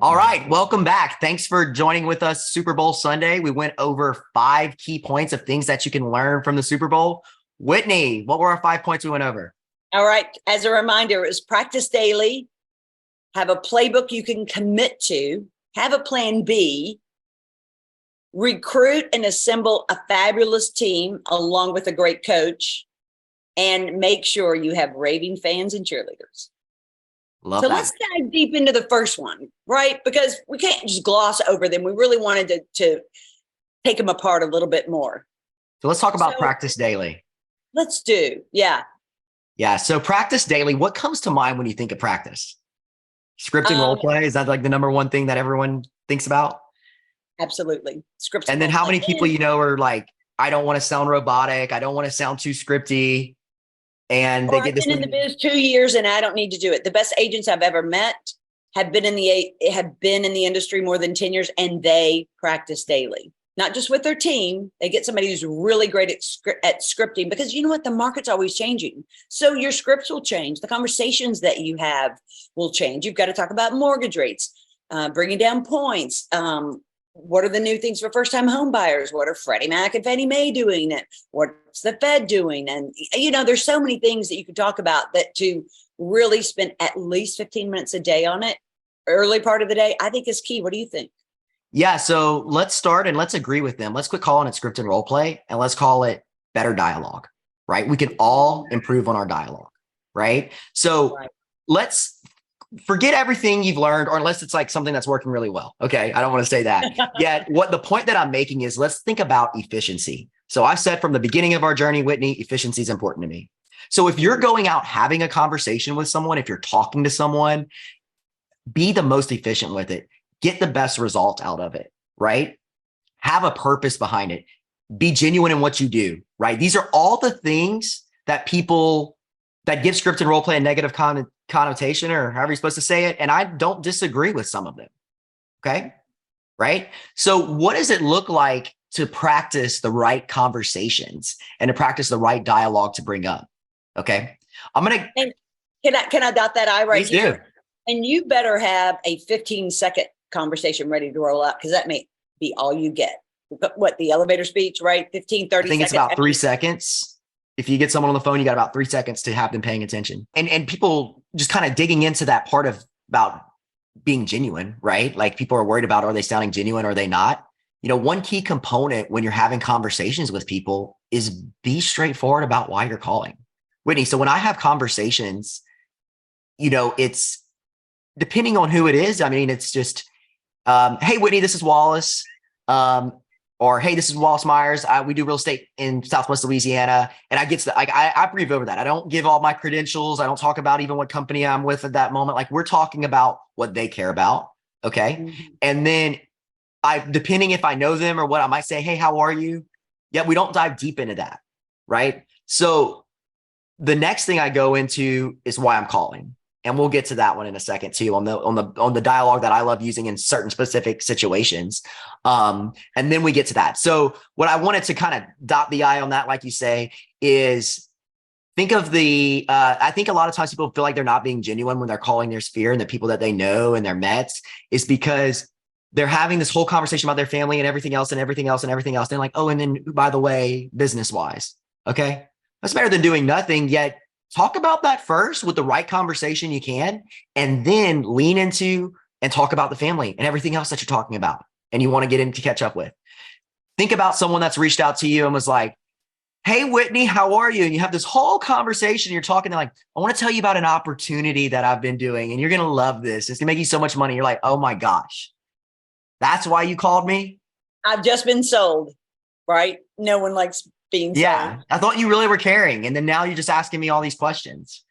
All right, welcome back. Thanks for joining with us Super Bowl Sunday. We went over 5 key points of things that you can learn from the Super Bowl. Whitney, what were our 5 points we went over? All right. As a reminder, it was practice daily, have a playbook you can commit to, have a plan B, recruit and assemble a fabulous team along with a great coach, and make sure you have raving fans and cheerleaders. Love that. Let's dive deep into the first one, right? Because we can't just gloss over them. We really wanted to take them apart a little bit more. So let's talk about practice daily. Let's do. Yeah. Yeah. So practice daily, what comes to mind when you think of practice? Scripting role play? Is that like the number one thing that everyone thinks about? Absolutely. Scripting. And then how many people you know are like, I don't want to sound robotic. I don't want to sound too scripty. And they get this. I've been in the biz 2 years and I don't need to do it. The best agents I've ever met have been in the industry more than 10 years, and they practice daily. Not just with their team. They get somebody who's really great at scripting, because you know what? The market's always changing. So your scripts will change. The conversations that you have will change. You've got to talk about mortgage rates, bringing down points. What are the new things for first-time home buyers? What are Freddie Mac and Fannie Mae doing? And what's the Fed doing? And, you know, there's so many things that you could talk about that to really spend at least 15 minutes a day on it, early part of the day, I think is key. What do you think? Yeah. So let's start and let's agree with them. Let's quit calling it script and role play, and let's call it better dialogue, right? We can all improve on our dialogue, right? So let's forget everything you've learned, or unless it's like something that's working really well. Okay. I don't want to say that yet. What the point that I'm making is, let's think about efficiency. So I said from the beginning of our journey, Whitney, efficiency is important to me. So if you're going out having a conversation with someone, if you're talking to someone, be the most efficient with it. Get the best result out of it, right? Have a purpose behind it. Be genuine in what you do, right? These are all the things that people that give script and role play a negative connotation, or however you're supposed to say it. And I don't disagree with some of them. Okay. Right. So what does it look like to practice the right conversations and to practice the right dialogue to bring up? Okay. I'm going to, can I dot that I right here? Do. And you better have a 15-second conversation ready to roll out, because that may be all you get. What, the elevator speech, right? 15, 30 seconds. I think it's about 3 seconds. If you get someone on the phone, you got about 3 seconds to have them paying attention. And people just kind of digging into that part of about being genuine, right? Like people are worried about, are they sounding genuine or are they not? You know, one key component when you're having conversations with people is be straightforward about why you're calling. Whitney, so when I have conversations, you know, it's depending on who it is. I mean, it's just, hey, Whitney, this is Wallace. Or, hey, this is Wallace Myers. We do real estate in Southwest Louisiana. And I get to I breathe over that. I don't give all my credentials. I don't talk about even what company I'm with at that moment. Like, we're talking about what they care about. Okay. Mm-hmm. And then depending if I know them or what, I might say, hey, how are you? Yeah, we don't dive deep into that. Right. So the next thing I go into is why I'm calling. And we'll get to that one in a second too, on the dialogue that I love using in certain specific situations. And then we get to that. So what I wanted to kind of dot the I on that, like you say, is think of I think a lot of times people feel like they're not being genuine when they're calling their sphere and the people that they know and their Mets, is because they're having this whole conversation about their family and everything else and everything else and everything else. They're like, oh, and then by the way, business wise. Okay. That's better than doing nothing. Yet talk about that first with the right conversation you can, and then lean into and talk about the family and everything else that you're talking about and you want to get in to catch up with. Think about someone that's reached out to you and was like, hey, Whitney, how are you? And you have this whole conversation. You're talking, they're like, I want to tell you about an opportunity that I've been doing and you're going to love this. It's going to make you so much money. You're like, oh my gosh, that's why you called me? I've just been sold, right? No one likes being yeah, sold. I thought you really were caring. And then now you're just asking me all these questions.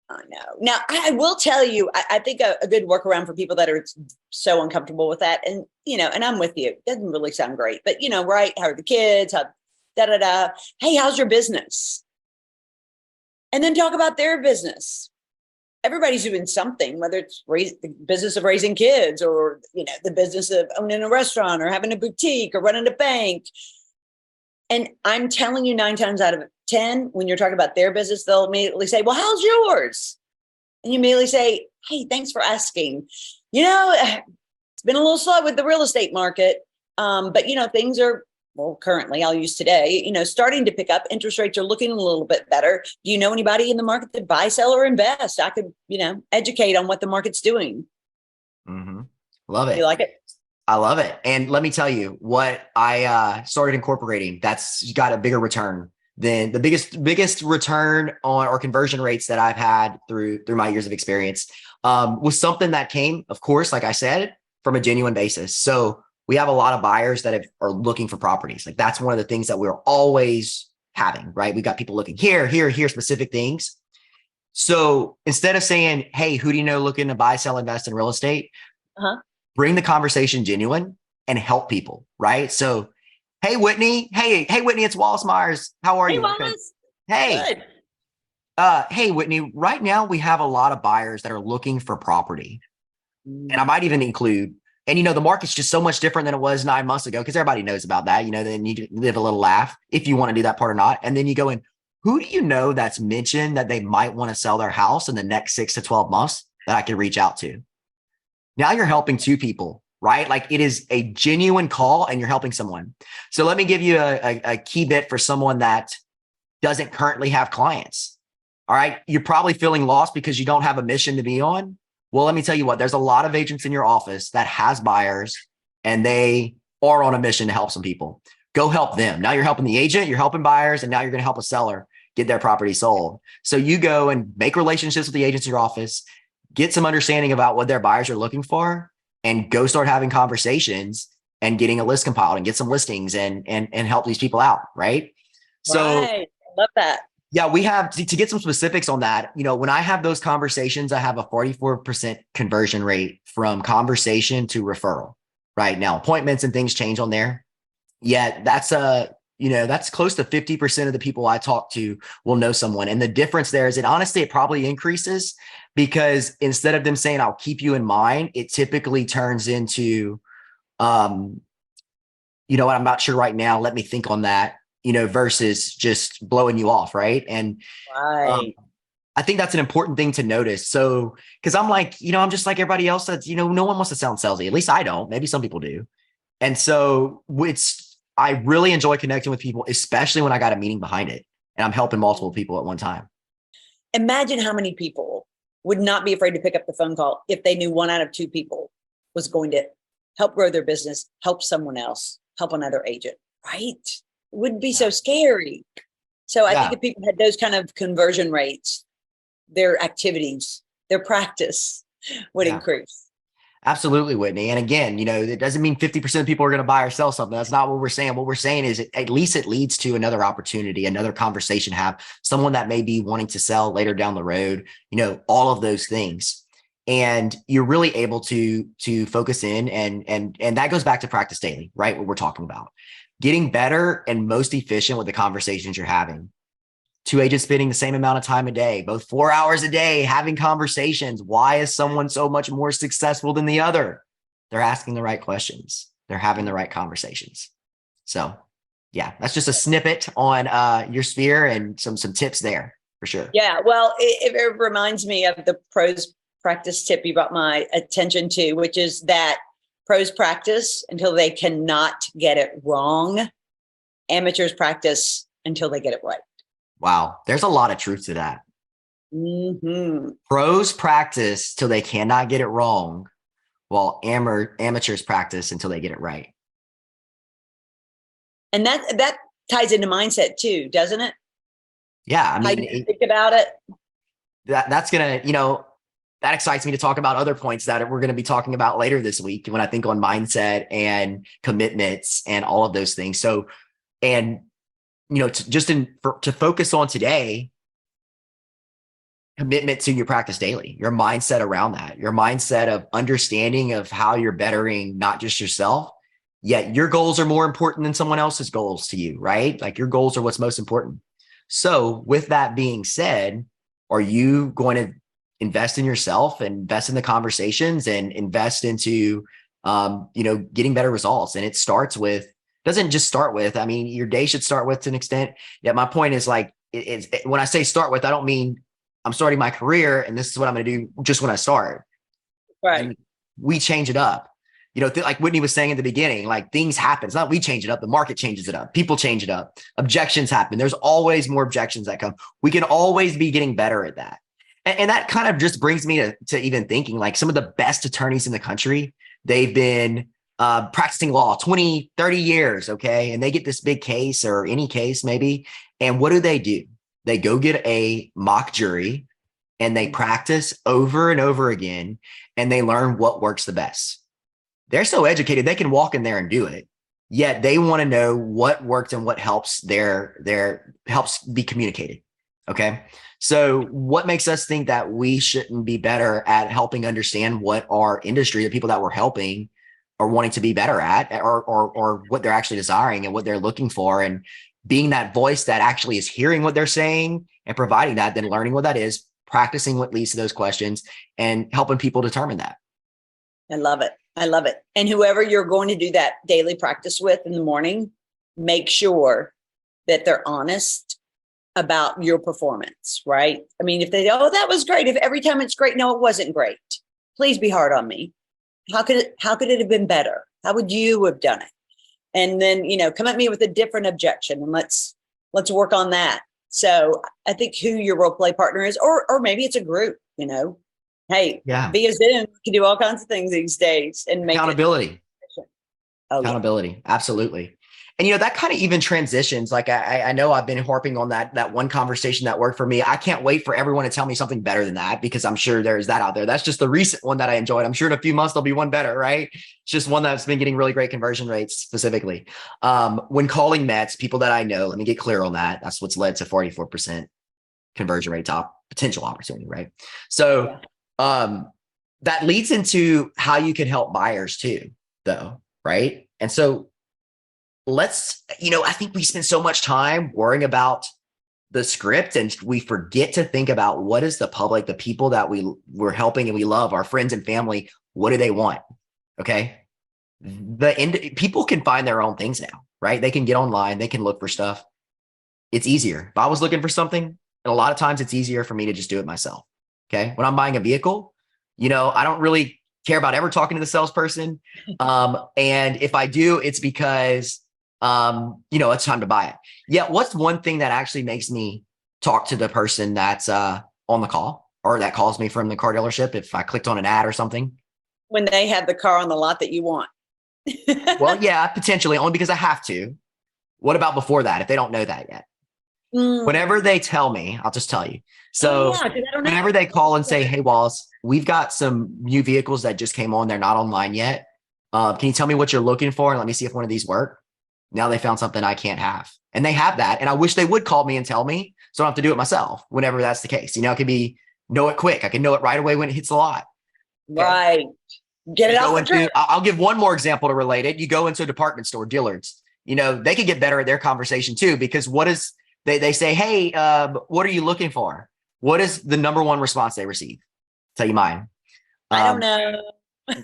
I know. Now, I will tell you, I think a good workaround for people that are so uncomfortable with that. And, you know, and I'm with you. It doesn't really sound great, but you know, right. How are the kids? How, Hey, how's your business? And then talk about their business. Everybody's doing something, whether it's the business of raising kids, or, you know, the business of owning a restaurant or having a boutique or running a bank. And I'm telling you, 9 times out of 10, when you're talking about their business, they'll immediately say, well, how's yours? And you immediately say, hey, thanks for asking. It's been a little slow with the real estate market. But things are, well, currently I'll use today, starting to pick up. Interest rates are looking a little bit better. Do you know anybody in the market that buy, sell, or invest? I could, educate on what the market's doing. Mm-hmm. Love You it. like it? I love it. And let me tell you what I started incorporating that's got a bigger return than the biggest return on or conversion rates that I've had through my years of experience was something that came, of course, like I said, from a genuine basis. So we have a lot of buyers that are looking for properties. Like that's one of the things that we're always having, right? We got people looking here, specific things. So instead of saying, hey, who do you know looking to buy, sell, invest in real estate? Uh-huh. Bring the conversation genuine and help people, right? So, hey, Whitney. Hey, Whitney, it's Wallace Myers. How are Hey, you? Wallace. Hey, Good. hey, Whitney, right now we have a lot of buyers that are looking for property. And I might even include, and the market's just so much different than it was 9 months ago because everybody knows about that. Then you live a little laugh if you want to do that part or not. And then you go in, who do you know that's mentioned that they might want to sell their house in the next 6 to 12 months that I can reach out to? Now you're helping two people, right? Like it is a genuine call and you're helping someone. So let me give you a key bit for someone that doesn't currently have clients. All right. You're probably feeling lost because you don't have a mission to be on. Well, let me tell you what, there's a lot of agents in your office that has buyers and they are on a mission to help some people. Go help them. Now you're helping the agent, you're helping buyers, and now you're going to help a seller get their property sold. So you go and make relationships with the agents in your office, get some understanding about what their buyers are looking for, and go start having conversations and getting a list compiled and get some listings and help these people out. Right. So Right. I love that. yeah, we have to get some specifics on that. When I have those conversations, I have a 44% conversion rate from conversation to referral. Right now, appointments and things change on there. Yet that's close to 50% of the people I talk to will know someone. And the difference there is honestly, it probably increases because instead of them saying, I'll keep you in mind, it typically turns into, what, I'm not sure right now. Let me think on that, versus just blowing you off. Right. And Right. I think that's an important thing to notice. So, cause I'm like, I'm just like everybody else that's, no one wants to sound salesy. At least I don't. Maybe some people do. And so I really enjoy connecting with people, especially when I got a meaning behind it and I'm helping multiple people at one time. Imagine how many people would not be afraid to pick up the phone call if they knew 1 out of 2 people was going to help grow their business, help someone else, help another agent, right? It wouldn't be so scary. So I think if people had those kind of conversion rates, their activities, their practice would increase. Absolutely, Whitney. And again, it doesn't mean 50% of people are going to buy or sell something. That's not what we're saying. What we're saying is at least it leads to another opportunity, another conversation to have, someone that may be wanting to sell later down the road, all of those things. And you're really able to focus in and that goes back to practice daily, right? What we're talking about, getting better and most efficient with the conversations you're having. 2 agents spending the same amount of time a day, both 4 hours a day, having conversations. Why is someone so much more successful than the other? They're asking the right questions. They're having the right conversations. So yeah, that's just a snippet on your sphere and some tips there for sure. Yeah. Well, it reminds me of the pros practice tip you brought my attention to, which is that pros practice until they cannot get it wrong. Amateurs practice until they get it right. Wow. There's a lot of truth to that. Mm-hmm. Pros practice till they cannot get it wrong, while amateurs practice until they get it right. And that ties into mindset too, doesn't it? Yeah. I How mean, you think about it. That's going to, that excites me to talk about other points that we're going to be talking about later this week when I think on mindset and commitments and all of those things. So, and to focus on today, commitment to your practice daily, your mindset around that, your mindset of understanding of how you're bettering not just yourself, yet your goals are more important than someone else's goals to you, right? Like your goals are what's most important. So with that being said, are you going to invest in yourself and invest in the conversations and invest into, getting better results? And it starts with, doesn't just start with, I mean, your day should start with to an extent. Yeah. My point is like, when I say start with, I don't mean I'm starting my career and this is what I'm going to do just when I start. Right. we change it up. Like Whitney was saying in the beginning, like things happen. It's not we change it up. The market changes it up. People change it up. Objections happen. There's always more objections that come. We can always be getting better at that. And that kind of just brings me to even thinking like some of the best attorneys in the country, they've been practicing law 20, 30 years. Okay. And they get this big case or any case maybe. And what do? They go get a mock jury and they practice over and over again and they learn what works the best. They're so educated, they can walk in there and do it. Yet they want to know what worked and what helps their helps be communicated. Okay. So what makes us think that we shouldn't be better at helping understand what our industry, the people that we're helping are wanting to be better at, or what they're actually desiring and what they're looking for, and being that voice that actually is hearing what they're saying and providing that, then learning what that is, practicing what leads to those questions and helping people determine that. I love it. I love it. And whoever you're going to do that daily practice with in the morning, make sure that they're honest about your performance, right? I mean, if they, oh, that was great. If every time it's great, no, it wasn't great. Please be hard on me. How could it have been better? How would you have done it? And then, come at me with a different objection and let's work on that. So I think who your role play partner is, or maybe it's a group, hey, Yeah. via Zoom, you can do all kinds of things these days and make accountability. Accountability. Yeah. Absolutely. And, that kind of even transitions. Like I know I've been harping on that one conversation that worked for me. I can't wait for everyone to tell me something better than that, because I'm sure there's that out there. That's just the recent one that I enjoyed. I'm sure in a few months, there'll be one better, right? It's just one that's been getting really great conversion rates specifically. When calling Mets, people that I know, let me get clear on that. That's what's led to 44% conversion rate, top potential opportunity, right? So that leads into how you can help buyers too, though, right? And so I think we spend so much time worrying about the script and we forget to think about what is the public, the people that we're helping and we love, our friends and family, what do they want? Okay. People can find their own things now, right? They can get online, they can look for stuff. It's easier. If I was looking for something, and a lot of times it's easier for me to just do it myself. Okay. When I'm buying a vehicle, I don't really care about ever talking to the salesperson. And if I do, it's because it's time to buy it. Yeah. What's one thing that actually makes me talk to the person that's on the call or that calls me from the car dealership if I clicked on an ad or something? When they have the car on the lot that you want. Well, yeah, potentially, only because I have to. What about before that, if they don't know that yet? Whenever they tell me, I'll just tell you. So whenever they call and say, hey, Wallace, we've got some new vehicles that just came on. They're not online yet. Can you tell me what you're looking for? And let me see if one of these work. Now they found something I can't have. And they have that. And I wish they would call me and tell me so I don't have to do it myself whenever that's the case. It could be know it quick. I can know it right away when it hits the lot. Okay. Right. Get it out. I'll give one more example to relate it. You go into a department store, Dillard's, they could get better at their conversation too, because they say, hey, what are you looking for? What is the number one response they receive? Tell you mine. I don't know.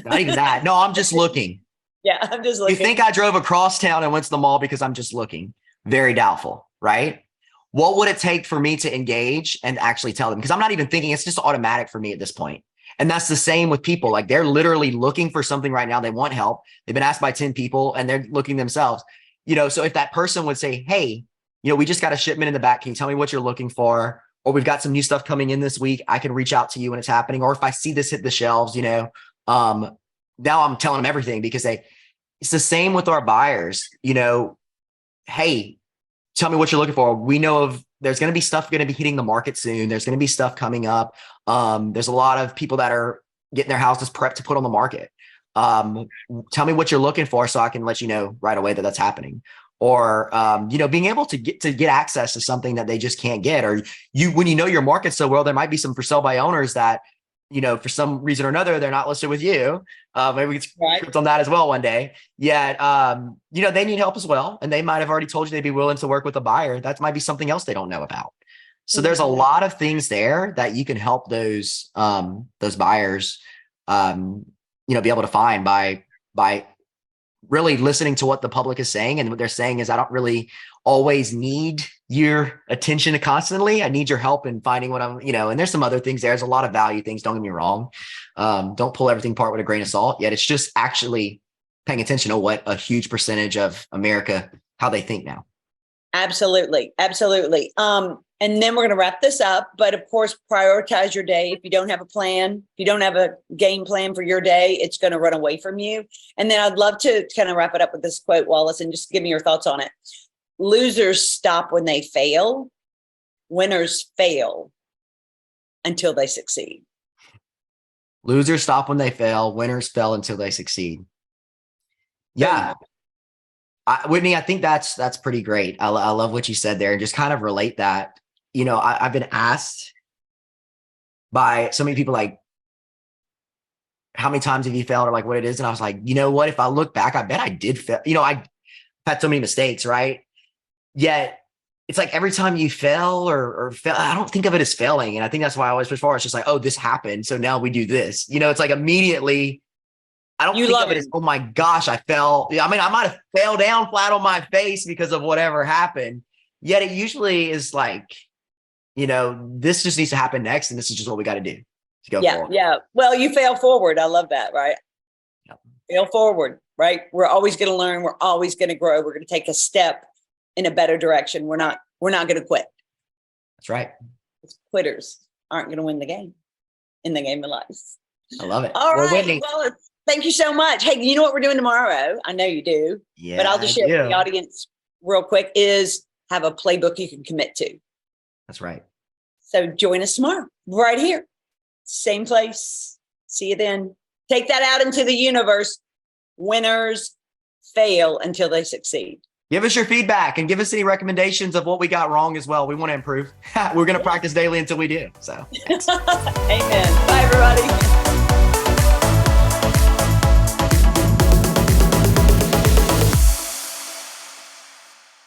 Not even that. No, I'm just looking. Yeah, I'm just looking. You think I drove across town and went to the mall because I'm just looking? Very doubtful, right? What would it take for me to engage and actually tell them? Because I'm not even thinking, it's just automatic for me at this point. And that's the same with people. Like they're literally looking for something right now. They want help. They've been asked by 10 people and they're looking themselves. So if that person would say, hey, we just got a shipment in the back. Can you tell me what you're looking for? Or we've got some new stuff coming in this week. I can reach out to you when it's happening. Or if I see this hit the shelves, now I'm telling them everything because it's the same with our buyers, hey, tell me what you're looking for. We know there's going to be stuff going to be hitting the market soon. There's going to be stuff coming up. There's a lot of people that are getting their houses prepped to put on the market. Tell me what you're looking for so I can let you know right away that that's happening. Or, being able to get access to something that they just can't get, or when your market so well, there might be some for sale by owners that, for some reason or another, they're not listed with you. Maybe we can script on that as well one day. Yet, they need help as well. And they might have already told you they'd be willing to work with a buyer. That might be something else they don't know about. So there's a lot of things there that you can help those buyers, be able to find by really listening to what the public is saying. And what they're saying is, I don't really always need your attention constantly. I need your help in finding what I'm, and there's some other things. There's a lot of value things. Don't get me wrong. Don't pull everything apart with a grain of salt. Yet it's just actually paying attention to what a huge percentage of America, how they think now. Absolutely. Absolutely. And then we're going to wrap this up. But of course, prioritize your day. If you don't have a plan, if you don't have a game plan for your day, it's going to run away from you. And then I'd love to kind of wrap it up with this quote, Wallace, and just give me your thoughts on it. Losers stop when they fail. Winners fail until they succeed. Losers stop when they fail. Winners fail until they succeed. Yeah. Whitney, I think that's pretty great. I love what you said there, and just kind of relate that. I've been asked by so many people, like, how many times have you failed, or like what it is? And I was like, you know what? If I look back, I bet I did fail. I've had so many mistakes, right? Yet it's like every time you fail or fail, I don't think of it as failing. And I think that's why I always push forward. It's just like, oh, this happened, so now we do this. It's like immediately, I don't think of it as, oh my gosh, I fell. I mean, I might have fell down flat on my face because of whatever happened. Yet it usually is like, this just needs to happen next. And this is just what we got to do to go forward. Yeah. Well, you fail forward. I love that. Right. Yep. Fail forward. Right. We're always going to learn. We're always going to grow. We're going to take a step in a better direction. We're not going to quit. That's right. Quitters aren't going to win the game in the game of life. I love it. All right. Well, thank you so much. Hey, you know what we're doing tomorrow? I know you do. Yeah, but I'll just share with the audience real quick is have a playbook you can commit to. That's right. So join us tomorrow, right here. Same place. See you then. Take that out into the universe. Winners fail until they succeed. Give us your feedback and give us any recommendations of what we got wrong as well. We want to improve. We're going to practice daily until we do. So, amen. Bye, everybody.